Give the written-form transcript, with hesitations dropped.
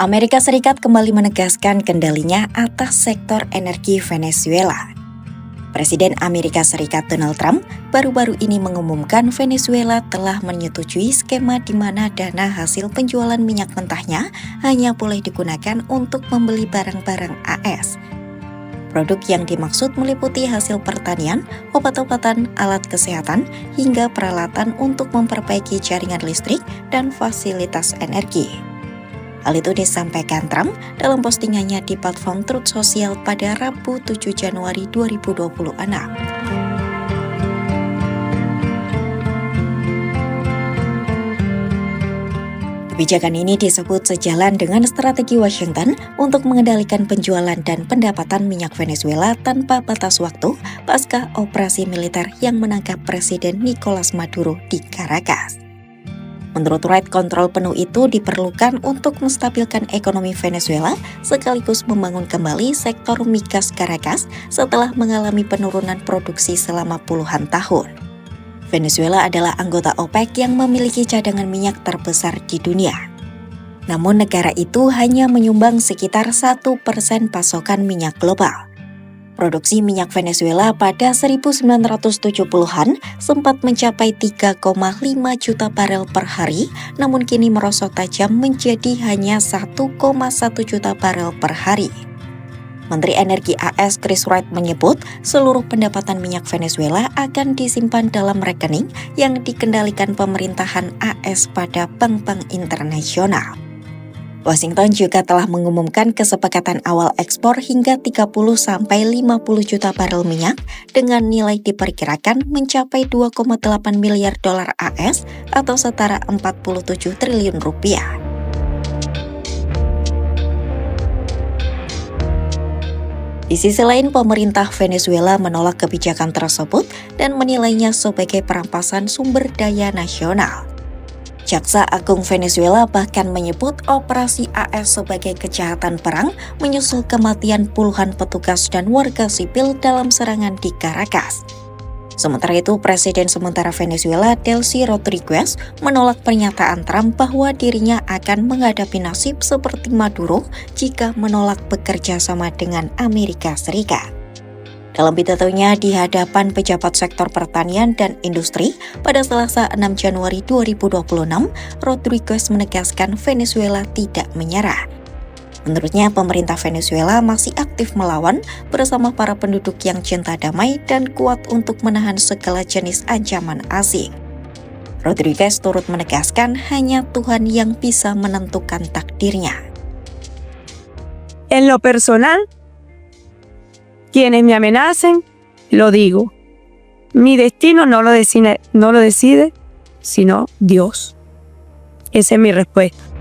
Amerika Serikat kembali menegaskan kendalinya atas sektor energi Venezuela. Presiden Amerika Serikat Donald Trump baru-baru ini mengumumkan Venezuela telah menyetujui skema di mana dana hasil penjualan minyak mentahnya hanya boleh digunakan untuk membeli barang-barang AS. Produk yang dimaksud meliputi hasil pertanian, obat-obatan, alat kesehatan, hingga peralatan untuk memperbaiki jaringan listrik dan fasilitas energi. Hal itu disampaikan Trump dalam postingannya di platform Truth Social pada Rabu 7 Januari 2026. Kebijakan ini disebut sejalan dengan strategi Washington untuk mengendalikan penjualan dan pendapatan minyak Venezuela tanpa batas waktu pasca operasi militer yang menangkap Presiden Nicolas Maduro di Caracas. Menurut Wright, kontrol penuh itu diperlukan untuk menstabilkan ekonomi Venezuela sekaligus membangun kembali sektor migas Caracas setelah mengalami penurunan produksi selama puluhan tahun. Venezuela adalah anggota OPEC yang memiliki cadangan minyak terbesar di dunia. Namun negara itu hanya menyumbang sekitar 1% pasokan minyak global. Produksi minyak Venezuela pada 1970-an sempat mencapai 3,5 juta barel per hari, namun kini merosot tajam menjadi hanya 1,1 juta barel per hari. Menteri Energi AS Chris Wright menyebut seluruh pendapatan minyak Venezuela akan disimpan dalam rekening yang dikendalikan pemerintahan AS pada bank-bank internasional. Washington juga telah mengumumkan kesepakatan awal ekspor hingga 30-50 juta barel minyak dengan nilai diperkirakan mencapai 2,8 miliar dolar AS atau setara 47 triliun rupiah. Di sisi lain, pemerintah Venezuela menolak kebijakan tersebut dan menilainya sebagai perampasan sumber daya nasional. Jaksa Agung Venezuela bahkan menyebut operasi AS sebagai kejahatan perang menyusul kematian puluhan petugas dan warga sipil dalam serangan di Caracas. Sementara itu, Presiden sementara Venezuela Delcy Rodríguez menolak pernyataan Trump bahwa dirinya akan menghadapi nasib seperti Maduro jika menolak bekerja sama dengan Amerika Serikat. Dalam pidatonya di hadapan pejabat sektor pertanian dan industri pada Selasa 6 Januari 2026, Rodríguez menegaskan Venezuela tidak menyerah. Menurutnya, pemerintah Venezuela masih aktif melawan bersama para penduduk yang cinta damai dan kuat untuk menahan segala jenis ancaman asing. Rodríguez turut menegaskan hanya Tuhan yang bisa menentukan takdirnya. En lo personal, quienes me amenacen, lo digo. Mi destino no lo decide, sino Dios. Esa es mi respuesta.